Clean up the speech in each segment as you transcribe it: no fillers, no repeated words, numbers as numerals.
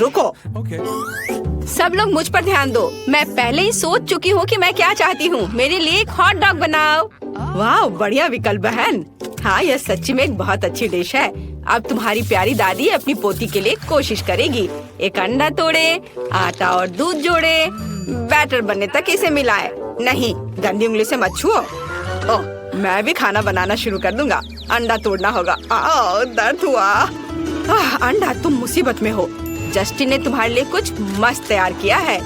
रुको। सब लोग मुझ पर ध्यान दो। मैं पहले ही सोच चुकी हूँ कि मैं क्या चाहती हूँ। मेरे लिए एक हॉट डॉग बनाओ। वाह, बढ़िया विकल्प बहन। हाँ, यह सच्ची में एक बहुत अच्छी डिश है। अब तुम्हारी प्यारी दादी अपनी पोती के लिए कोशिश करेगी। एक अंडा तोड़े, आटा और दूध जोड़े, बैटर बनने तक इसे मिलाए। नहीं, गंदी उंगली से मत छुओ। ओह, मैं भी खाना बनाना शुरू कर दूंगा। अंडा तोड़ना होगा। दर्द हुआ। अंडा, तुम मुसीबत में हो। जस्टिन ने तुम्हारे लिए कुछ मस्त तैयार किया है।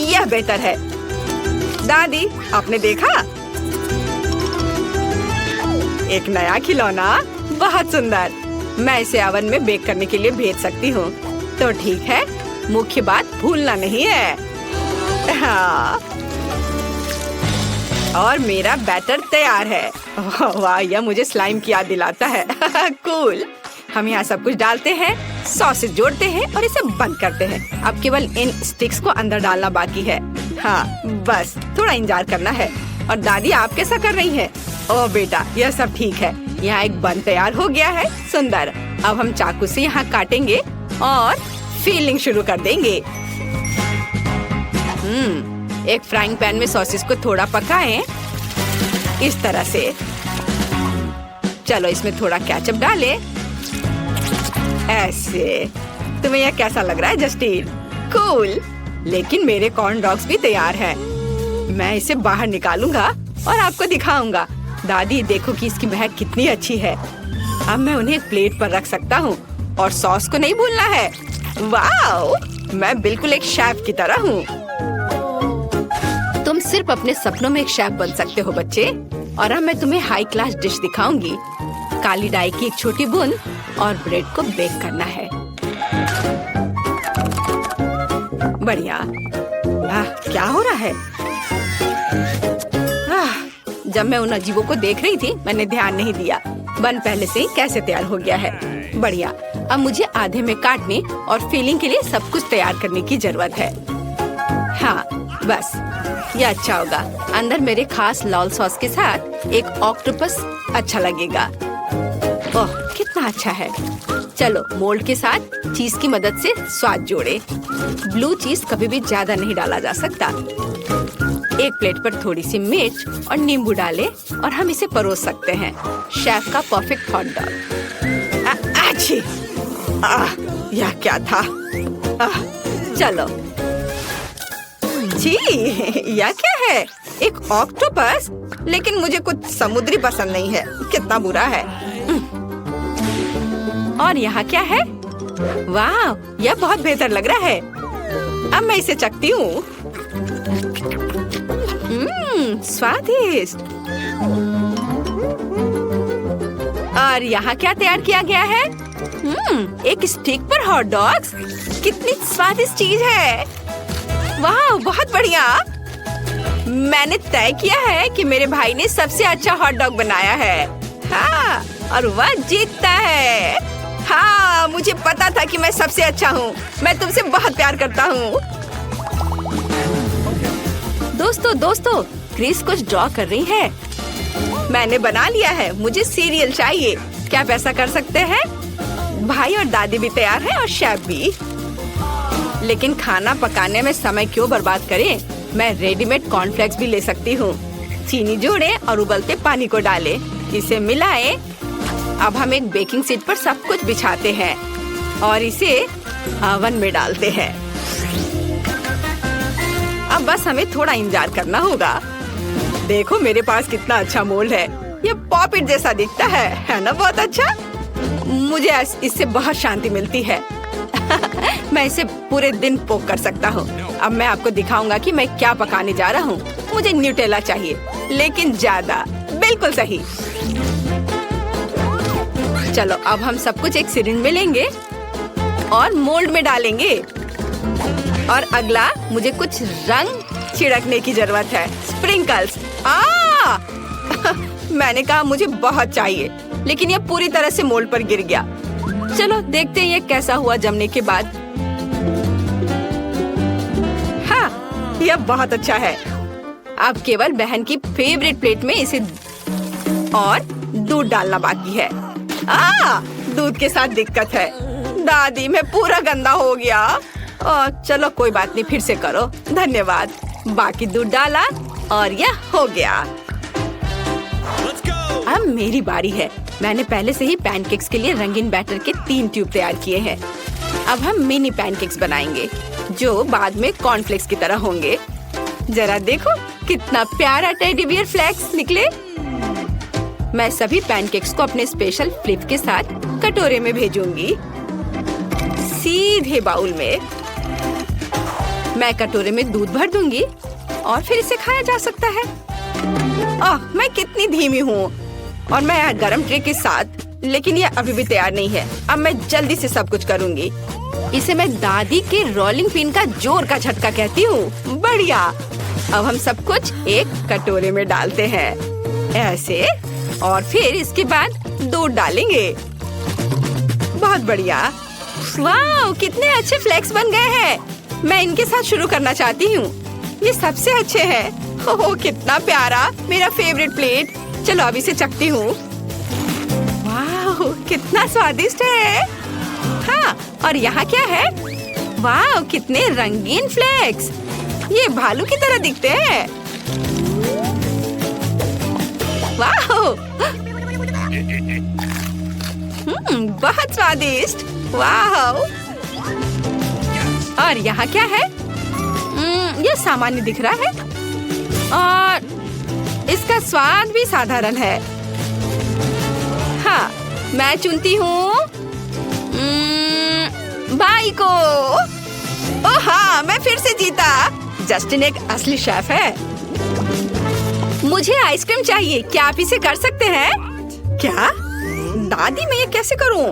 यह बेहतर है। दादी, आपने देखा? एक नया खिलौना, बहुत सुंदर। मैं इसे ओवन में बेक करने के लिए भेज सकती हूँ। तो ठीक है, मुख्य बात भूलना नहीं है। हाँ। और मेरा बैटर तैयार है। वाह, यह मुझे स्लाइम की याद दिलाता है। कूल। हम यहाँ सब कुछ डालते हैं, सॉसेज जोड़ते हैं और इसे बंद करते हैं। अब केवल इन स्टिक्स को अंदर डालना बाकी है। हाँ, बस थोड़ा इंतजार करना है। और दादी, आप कैसा कर रही हैं? ओह बेटा, यह सब ठीक है। यहाँ एक बन तैयार हो गया है। सुंदर। अब हम चाकू से यहाँ काटेंगे और फीलिंग शुरू कर देंगे। एक फ्राइंग पैन में सॉसेस को थोड़ा पकाएं, इस तरह से। चलो, इसमें थोड़ा केचप डालें। ऐसे। तुम्हें यह कैसा लग रहा है जस्टिन? कूल। लेकिन मेरे कॉर्न डॉग्स भी तैयार हैं। मैं इसे बाहर निकालूंगा और आपको दिखाऊंगा। दादी, देखो कि इसकी महक कितनी अच्छी है। अब मैं उन्हें एक प्लेट पर रख सकता हूँ और सॉस को नहीं भूलना है। वाह, मैं बिल्कुल एक शेफ की तरह हूँ। तुम सिर्फ अपने सपनों में एक शेफ बन सकते हो बच्चे। और अब मैं तुम्हें हाई क्लास डिश दिखाऊंगी। काली डाई की एक छोटी बूंद और ब्रेड को बेक करना है। बढ़िया। क्या हो रहा है? जब मैं उन अजीबों को देख रही थी, मैंने ध्यान नहीं दिया। बन पहले से ही कैसे तैयार हो गया है। बढ़िया। अब मुझे आधे में काटने और फिलिंग के लिए सब कुछ तैयार करने की जरूरत है। हाँ, बस यह अच्छा होगा। अंदर मेरे खास लाल सॉस के साथ एक ऑक्टोपस अच्छा लगेगा। ओह, कितना अच्छा है। चलो, मोल्ड के साथ चीज की मदद से स्वाद जोड़े। ब्लू चीज कभी भी ज्यादा नहीं डाला जा सकता। एक प्लेट पर थोड़ी सी मिर्च और नींबू डालें और हम इसे परोस सकते हैं। शेफ का परफेक्ट हॉट डॉग। अच्छी। यह क्या था? चलो। जी, यह क्या है? एक ऑक्टोपस? लेकिन मुझे कुछ समुद्री पसंद नहीं है। कितना बुरा है। और यहाँ क्या है? वाह, यह बहुत बेहतर लग रहा है। अब मैं इसे चखती हूँ। स्वादिष्ट। और यहाँ क्या तैयार किया गया है? एक स्टिक पर हॉट डॉग्स। कितनी स्वादिष्ट चीज है। वाह, बहुत बढ़िया। मैंने तय किया है कि मेरे भाई ने सबसे अच्छा हॉट डॉग बनाया है। हाँ, और वह जीतता है। हाँ, मुझे पता था कि मैं सबसे अच्छा हूँ। मैं तुमसे बहुत प्यार करता हूँ। दोस्तों, क्रिस कुछ ड्रॉ कर रही है। मैंने बना लिया है। मुझे सीरियल चाहिए। क्या आप ऐसा कर सकते हैं? भाई और दादी भी तैयार हैं और शेफ भी। लेकिन खाना पकाने में समय क्यों बर्बाद करें? मैं रेडीमेड कॉर्नफ्लेक्स भी ले सकती हूँ। चीनी जोड़ें और उबलते पानी को डालें। इसे मिलाएं। अब हम एक बेकिंग शीट पर सब कुछ बिछाते हैं और इसे ओवन में डालते हैं। अब बस हमें थोड़ा इंतजार करना होगा। देखो, मेरे पास कितना अच्छा मोल्ड है। ये पॉपिट जैसा दिखता है ना? बहुत अच्छा। मुझे इससे बहुत शांति मिलती है। मैं इसे पूरे दिन पोक कर सकता हूँ। अब मैं आपको दिखाऊंगा कि मैं क्या पकाने जा रहा हूँ। मुझे न्यूटेला चाहिए, लेकिन ज्यादा। बिल्कुल सही। चलो, अब हम सब कुछ एक सिरिंज में लेंगे और मोल्ड में डालेंगे। और अगला, मुझे कुछ रंग छिड़कने की जरूरत है। स्प्रिंकल्स। मैंने कहा मुझे बहुत चाहिए, लेकिन यह पूरी तरह से मोल्ड पर गिर गया। चलो देखते हैं ये कैसा हुआ जमने के बाद। हाँ, यह बहुत अच्छा है। अब केवल बहन की फेवरेट प्लेट में इसे और दूध डालना बाकी है। दूध के साथ दिक्कत है। दादी मैं पूरा गंदा हो गया। चलो कोई बात नहीं, फिर से करो। धन्यवाद। बाकी दूध डाला और यह हो गया। अब मेरी बारी है। मैंने पहले से ही पैनकेक्स के लिए रंगीन बैटर के 3 ट्यूब तैयार किए हैं। अब हम मिनी पैनकेक्स बनाएंगे जो बाद में कॉर्नफ्लेक्स की तरह होंगे। जरा देखो कितना प्यारा टेडी बियर फ्लेक्स निकले। मैं सभी पैनकेक्स को अपने स्पेशल फ्लिप के साथ कटोरे में भेजूंगी, सीधे बाउल में। मैं कटोरे में दूध भर दूंगी और फिर इसे खाया जा सकता है। मैं कितनी धीमी हूँ और मैं यहाँ गरम ट्रे के साथ, लेकिन यह अभी भी तैयार नहीं है। अब मैं जल्दी से सब कुछ करूँगी। इसे मैं दादी के रोलिंग पिन का जोर का झटका कहती हूँ। बढ़िया। अब हम सब कुछ एक कटोरे में डालते हैं ऐसे, और फिर इसके बाद दूध डालेंगे। बहुत बढ़िया। वाह, कितने अच्छे फ्लेक्स बन गए हैं। मैं इनके साथ शुरू करना चाहती हूँ। ये सबसे अच्छे हैं। ओह कितना प्यारा, मेरा फेवरेट प्लेट। चलो अब इसे चखती हूँ। वाह कितना स्वादिष्ट है। हाँ, और यहाँ क्या है? वाह कितने रंगीन फ्लेक्स। ये भालू की तरह दिखते हैं। वाह बहुत स्वादिष्ट। वाह, और यहाँ क्या है? यह सामान्य दिख रहा है और इसका स्वाद भी साधारण है। हाँ, मैं चुनती हूँ बाई को। ओह हाँ, मैं फिर से जीता। जस्टिन एक असली शेफ है। मुझे आइसक्रीम चाहिए। क्या आप इसे कर सकते हैं? क्या दादी, मैं ये कैसे करूं?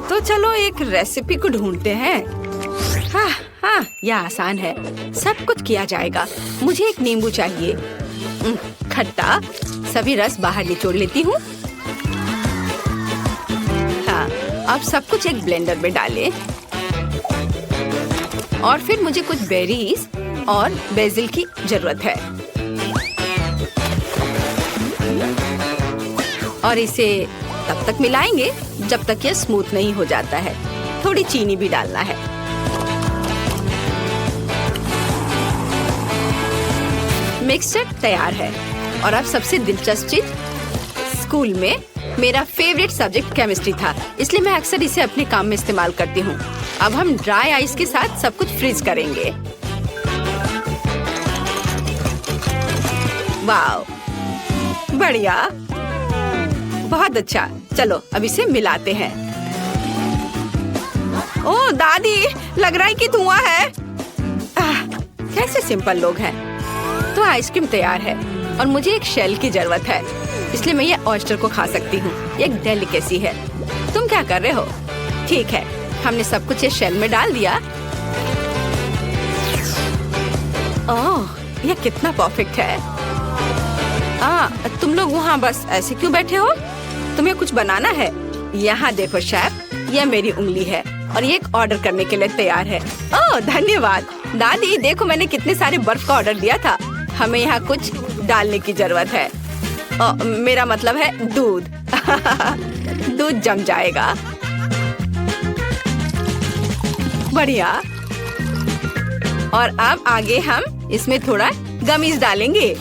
तो चलो एक रेसिपी को ढूंढते हैं। हाँ, यह आसान है। सब कुछ किया जाएगा। मुझे एक नींबू चाहिए, खट्टा। सभी रस बाहर निचोड़ लेती हूँ। हाँ, अब सब कुछ एक ब्लेंडर में डालें। और फिर मुझे कुछ बेरीज और बेसिल की जरूरत है। और इसे तब तक मिलाएंगे जब तक यह स्मूथ नहीं हो जाता है। थोड़ी चीनी भी डालना है। मिक्सचर तैयार है। और अब सबसे दिलचस्प चीज, स्कूल में मेरा फेवरेट सब्जेक्ट केमिस्ट्री था, इसलिए मैं अक्सर इसे अपने काम में इस्तेमाल करती हूँ। अब हम ड्राई आइस के साथ सब कुछ फ्रीज करेंगे। वाव, बढ़िया, बहुत अच्छा। चलो अब इसे मिलाते हैं। ओह दादी, लग रहा है कि धुआं है। कैसे सिंपल लोग हैं। तो आइसक्रीम तैयार है और मुझे एक शेल की जरूरत है, इसलिए मैं ये ऑयस्टर को खा सकती हूँ। ये एक डेलिकेसी है। तुम क्या कर रहे हो? ठीक है, हमने सब कुछ ये शेल में डाल दिया। ओह, ये कितना परफेक्ट है। तुम लोग वहाँ बस ऐसे क्यों बैठे हो? तुम्हें कुछ बनाना है? यहाँ देखो शेफ, यह मेरी उंगली है और ये एक ऑर्डर करने के लिए तैयार है। ओह धन्यवाद। दादी देखो, मैंने कितने सारे बर्फ का ऑर्डर दिया था। हमें यहाँ कुछ डालने की जरूरत है। मेरा मतलब है दूध। दूध जम जाएगा। बढ़िया। और अब आगे हम इसमें थोड़ा गमीज डालेंगे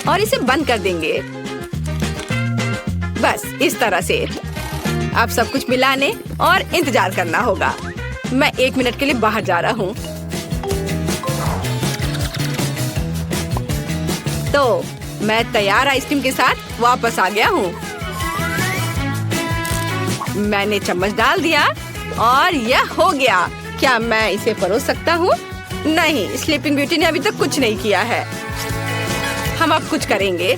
और इसे बंद कर देंगे। बस इस तरह से। अब सब कुछ मिलाने और इंतजार करना होगा। मैं 1 मिनट के लिए बाहर जा रहा हूँ। तो मैं तैयार आइसक्रीम के साथ वापस आ गया हूँ। मैंने चम्मच डाल दिया और यह हो गया। क्या मैं इसे परोस सकता हूँ? नहीं, स्लीपिंग ब्यूटी ने अभी तक कुछ नहीं किया है। हम अब कुछ करेंगे।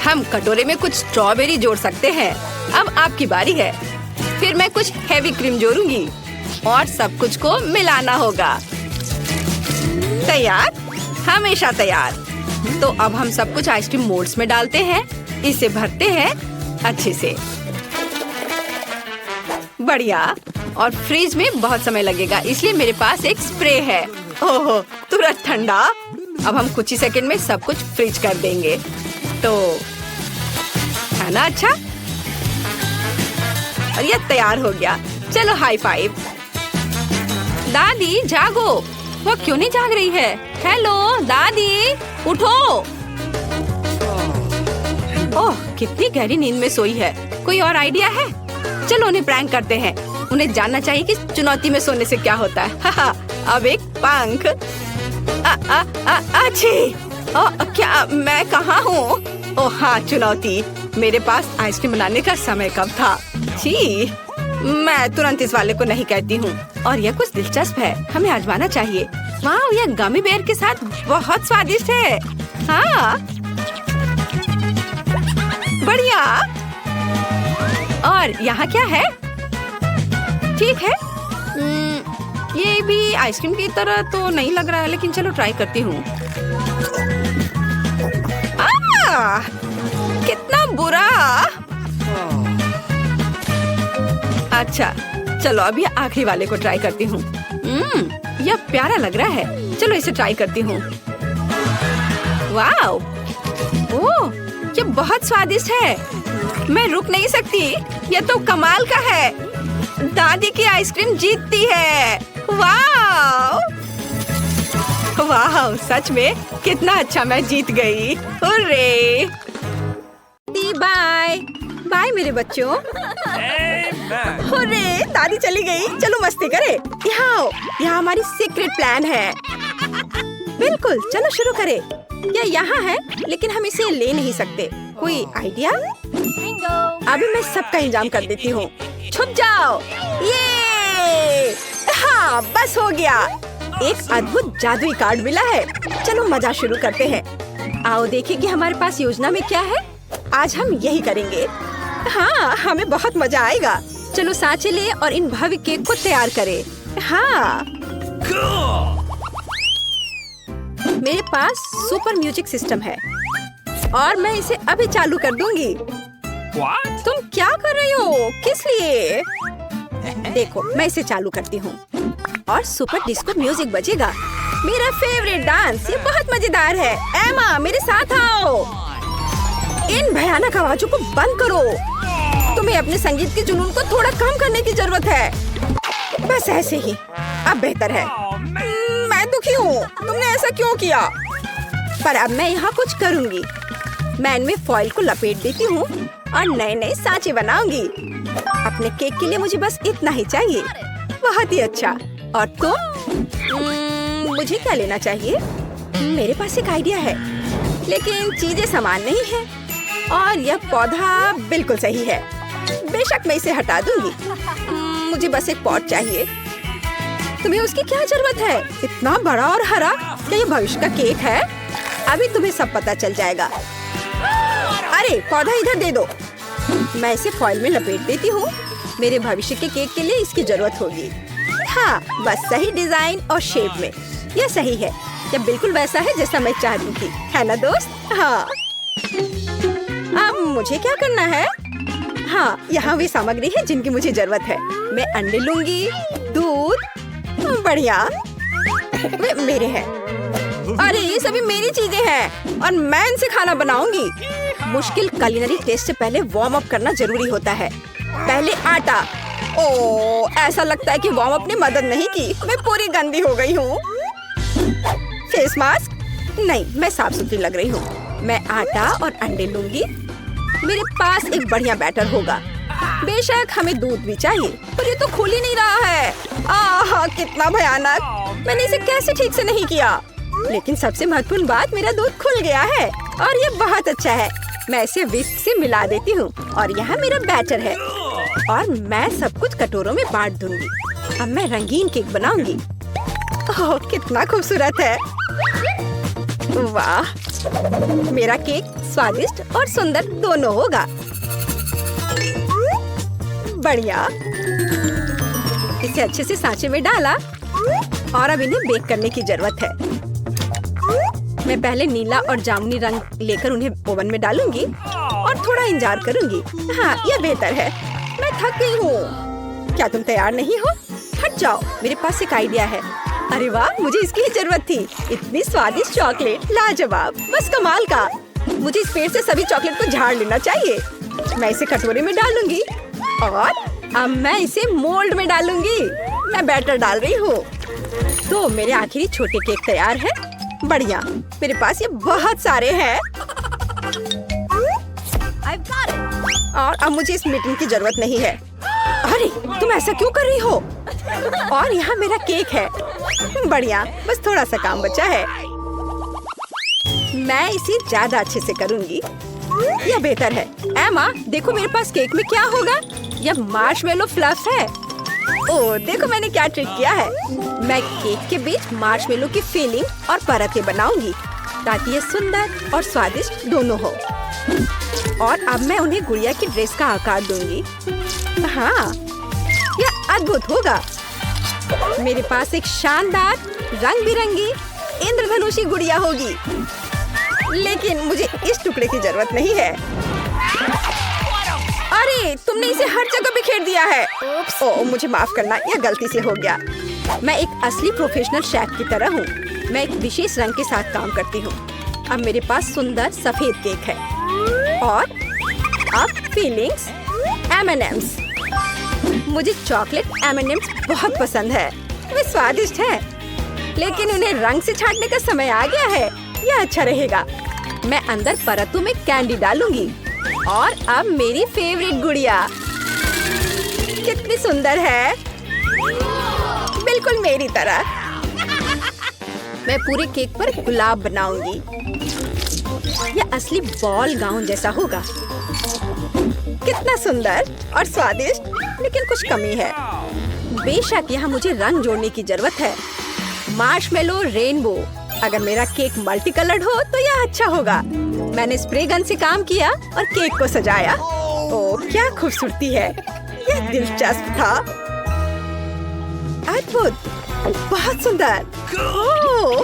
हम कटोरे में कुछ स्ट्रॉबेरी जोड़ सकते हैं। अब आपकी बारी है। फिर मैं कुछ हेवी क्रीम जोड़ूंगी और सब कुछ को मिलाना होगा। तैयार? हमेशा तैयार। तो अब हम सब कुछ आइसक्रीम मोल्ड्स में डालते हैं। इसे भरते हैं अच्छे से। बढ़िया। और फ्रिज में बहुत समय लगेगा, इसलिए मेरे पास एक स्प्रे है। ओह, तुरंत ठंडा। अब हम कुछ ही सेकंड में सब कुछ फ्रीज कर देंगे। तो है ना अच्छा? और ये तैयार हो गया। चलो हाई फाइव। दादी जागो, वो क्यों नहीं जाग रही है? हेलो दादी, उठो। ओह, कितनी गहरी नींद में सोई है। कोई और आइडिया है? चलो उन्हें प्रैंक करते हैं। उन्हें जानना चाहिए कि चुनौती में सोने से क्या होता है। हाहा, अब एक पंख। अच्छी। क्या मैं कहाँ हूँ? ओह हाँ, चुनौती। मेरे पास आइसक्रीम बनाने का समय कब था? छी, मैं तुरंत इस वाले को नहीं कहती हूँ। और यह कुछ दिलचस्प है, हमें आजमाना चाहिए। वाह, यह गमी बेर के साथ बहुत स्वादिष्ट है। हाँ, बढ़िया। और यहाँ क्या है? ठीक है, ये भी आइसक्रीम की तरह तो नहीं लग रहा है, लेकिन चलो ट्राई करती हूँ। कितना बुरा। अच्छा, चलो अभी आखिरी वाले को ट्राई करती हूँ। यह प्यारा लग रहा है, चलो इसे ट्राई करती हूँ। वाओ, ओह, ये बहुत स्वादिष्ट है। मैं रुक नहीं सकती, यह तो कमाल का है। दादी की आइसक्रीम जीतती है। वाओ, वाह, सच में कितना अच्छा, मैं जीत गई। हुर्रे! बाय बाय मेरे बच्चों। हुर्रे, दादी चली गई। चलो मस्ती करें। यहाँ हमारी सीक्रेट प्लान है। बिल्कुल, चलो शुरू करें। यह यहाँ है, लेकिन हम इसे ले नहीं सकते। कोई आइडिया? अभी मैं सबका इंतजाम कर देती हूँ। छुप जाओ। ये हाँ, बस हो गया। एक अद्भुत जादुई कार्ड मिला है। चलो मजा शुरू करते हैं। आओ देखें कि हमारे पास योजना में क्या है। आज हम यही करेंगे। हाँ, हमें बहुत मजा आएगा। चलो सांचे ले और इन भव्य केक को तैयार करें। हाँ, मेरे पास सुपर म्यूजिक सिस्टम है और मैं इसे अभी चालू कर दूंगी। तुम क्या कर रही हो? किस लिए? देखो, मैं इसे चालू करती हूँ और सुपर डिस्को म्यूजिक बजेगा। मेरा फेवरेट डांस। ये बहुत मजेदार है। एमा, मेरे साथ आओ। इन भयानक आवाजों को बंद करो। तुम्हें अपने संगीत के जुनून को थोड़ा कम करने की जरूरत है। बस ऐसे ही, अब बेहतर है। मैं दुखी हूँ, तुमने ऐसा क्यों किया? पर अब मैं यहाँ कुछ करूँगी। मैं इनमें फॉइल को लपेट देती हूँ और नए नए सांचे बनाऊंगी। अपने केक के लिए मुझे बस इतना ही चाहिए। बहुत ही अच्छा। और तुम? मुझे क्या लेना चाहिए? मेरे पास एक आइडिया है, लेकिन चीजें समान नहीं है। और यह पौधा बिल्कुल सही है। बेशक मैं इसे हटा दूंगी। मुझे बस एक पॉट चाहिए। तुम्हें उसकी क्या जरूरत है? इतना बड़ा और हरा। क्या ये भविष्य का केक है? अभी तुम्हें सब पता चल जाएगा। अरे, पौधा इधर दे दो। मैं इसे फॉइल में लपेट देती हूँ। मेरे भविष्य के केक के लिए इसकी जरूरत होगी। हाँ, बस सही डिजाइन और शेप में। यह सही है। यह बिल्कुल वैसा है जैसा मैं चाह रही थी, है ना दोस्त? हाँ, अब मुझे क्या करना है? हाँ, यहाँ वे सामग्री है जिनकी मुझे जरूरत है। मैं अंडे लूंगी, दूध। बढ़िया, वे मेरे हैं। अरे, ये सभी मेरी चीजें हैं और मैं इनसे खाना बनाऊंगी। मुश्किल कुलिनरी टेस्ट से पहले वार्म अप करना जरूरी होता है। पहले आटा। ओह, ऐसा लगता है कि वार्म अप ने मदद नहीं की। मैं पूरी गंदी हो गई हूँ। Face mask? नहीं, मैं साफ सुथरी लग रही हूँ। मैं आटा और अंडे लूंगी। मेरे पास एक बढ़िया बैटर होगा। बेशक हमें दूध भी चाहिए, पर ये तो खुल ही नहीं रहा है। आह, कितना भयानक। मैंने इसे कैसे ठीक से नहीं किया? लेकिन सबसे महत्वपूर्ण बात, मेरा दूध खुल गया है और ये बहुत अच्छा है। मैं इसे विस्क से मिला देती हूँ और यहाँ मेरा बैटर है और मैं सब कुछ कटोरों में बांट दूंगी। अब मैं रंगीन केक बनाऊंगी। ओह, कितना खूबसूरत है। वाह, मेरा केक स्वादिष्ट और सुंदर दोनों होगा। बढ़िया। इसे अच्छे से सांचे में डाला और अब इन्हें बेक करने की जरूरत है। मैं पहले नीला और जामुनी रंग लेकर उन्हें ओवन में डालूंगी और थोड़ा इंतजार करूंगी। हाँ, यह बेहतर है। मैं थक गई हूँ। क्या तुम तैयार नहीं हो? हट जाओ, मेरे पास एक आइडिया है। अरे वाह, मुझे इसकी ही जरूरत थी। इतनी स्वादिष्ट चॉकलेट, लाजवाब, बस कमाल का। मुझे इस पेड़ से सभी चॉकलेट को झाड़ लेना चाहिए। मैं इसे कटोरे में डालूंगी और अब मैं इसे मोल्ड में डालूंगी। मैं बैटर डाल रही हूँ। तो मेरे आखिरी छोटे केक तैयार है। बढ़िया, मेरे पास ये बहुत सारे हैं। और अब मुझे इस मीटिंग की जरूरत नहीं है। अरे तुम ऐसा क्यों कर रही हो? और यहाँ मेरा केक है। बढ़िया, बस थोड़ा सा काम बचा है। मैं इसे ज्यादा अच्छे से करूंगी। यह बेहतर है। एमा, देखो मेरे पास केक में क्या होगा। यह मार्शमेलो फ्लफ है। ओह, देखो मैंने क्या ट्रिक किया है। मैं केक के बीच मार्शमेलो की फिलिंग और परतें बनाऊंगी ताकि ये सुंदर और स्वादिष्ट दोनों हो। और अब मैं उन्हें गुड़िया की ड्रेस का आकार दूंगी। हाँ, यह अद्भुत होगा। मेरे पास एक शानदार रंग बिरंगी इंद्रधनुषी गुड़िया होगी। लेकिन मुझे इस टुकड़े की जरूरत नहीं है। अरे तुमने इसे हर जगह बिखेर दिया है। ओह, मुझे माफ करना, यह गलती से हो गया। मैं एक असली प्रोफेशनल शेफ की तरह हूँ। मैं एक विशेष रंग के साथ काम करती हूँ। अब मेरे पास सुंदर सफेद केक है। और अब फीलिंग्स M&M's। मुझे चॉकलेट M&M's बहुत पसंद है। वे स्वादिष्ट है, लेकिन उन्हें रंग से छांटने का समय आ गया है। यह अच्छा रहेगा। मैं अंदर परतों में कैंडी डालूंगी। और अब मेरी फेवरेट गुड़िया कितनी सुंदर है, बिल्कुल मेरी तरह। मैं पूरे केक पर गुलाब बनाऊंगी। यह असली बॉल गाउन जैसा होगा। कितना सुंदर और स्वादिष्ट, लेकिन कुछ कमी है। बेशक यहाँ मुझे रंग जोड़ने की जरूरत है। Marshmallow rainbow. अगर मेरा केक मल्टी कलर्ड हो तो यह अच्छा होगा। मैंने स्प्रे गन से काम किया और केक को सजाया। ओह, क्या खूबसूरती है। यह दिलचस्प था। अद्भुत, बहुत सुंदर। ओह,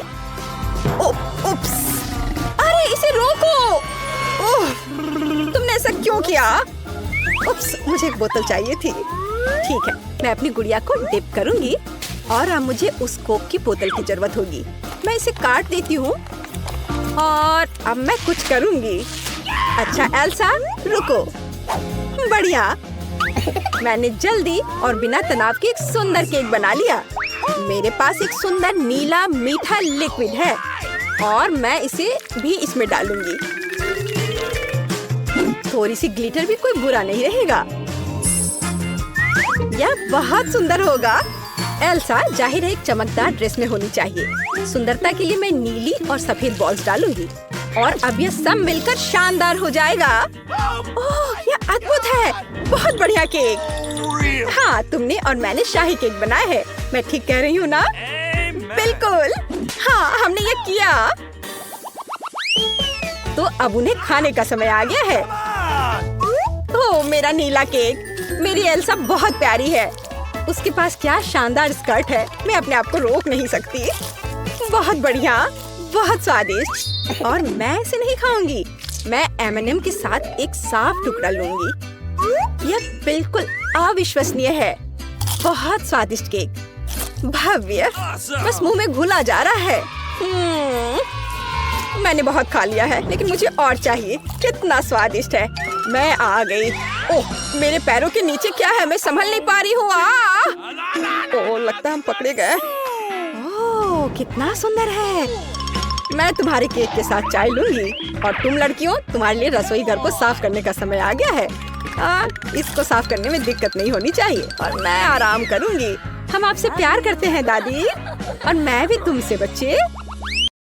उप्स। अरे इसे रोको। ओह, तुमने ऐसा क्यों किया? उप्स, मुझे एक बोतल चाहिए थी। ठीक है, मैं अपनी गुड़िया को डिप करूंगी। और अब मुझे उस कोक की बोतल की जरूरत होगी। मैं इसे काट देती हूँ। और अब मैं कुछ करूंगी। अच्छा एल्सा, रुको। बढ़िया, मैंने जल्दी और बिना तनाव के एक सुंदर केक बना लिया। मेरे पास एक सुंदर नीला मीठा लिक्विड है और मैं इसे भी इसमें डालूंगी। थोड़ी सी ग्लिटर भी कोई बुरा नहीं रहेगा। यह बहुत सुंदर होगा। एल्सा जाहिर है एक चमकदार ड्रेस में होनी चाहिए। सुंदरता के लिए मैं नीली और सफेद बॉल्स डालूंगी और अब यह सब मिलकर शानदार हो जाएगा। ओह, यह अद्भुत है। बहुत बढ़िया केक। हाँ, तुमने और मैंने शाही केक बनाया है। मैं ठीक कह रही हूँ ना? बिल्कुल। हाँ, हमने ये किया। तो अब उन्हें खाने का समय आ गया है। ओह, मेरा नीला केक। मेरी एल्सा बहुत प्यारी है। उसके पास क्या शानदार स्कर्ट है। मैं अपने आप को रोक नहीं सकती। बहुत बढ़िया, बहुत स्वादिष्ट। और मैं इसे नहीं खाऊंगी। मैं M&M के साथ एक साफ टुकड़ा लूंगी। यह बिल्कुल अविश्वसनीय है। बहुत स्वादिष्ट केक। भव्य, बस मुंह में घुला जा रहा है। मैंने बहुत खा लिया है, लेकिन मुझे और चाहिए। कितना स्वादिष्ट है। मैं आ गई। ओह, मेरे पैरों के नीचे क्या है? मैं संभल नहीं पा रही हूँ। ओह, लगता है हम पकड़े गए। ओह, कितना सुंदर है। मैं तुम्हारे केक के साथ चाय लूंगी। और तुम लड़कियों, तुम्हारे लिए रसोई घर को साफ करने का समय आ गया है। इसको साफ करने में दिक्कत नहीं होनी चाहिए और मैं आराम करूंगी। हम आपसे प्यार करते हैं दादी। और मैं भी तुमसे बच्चे।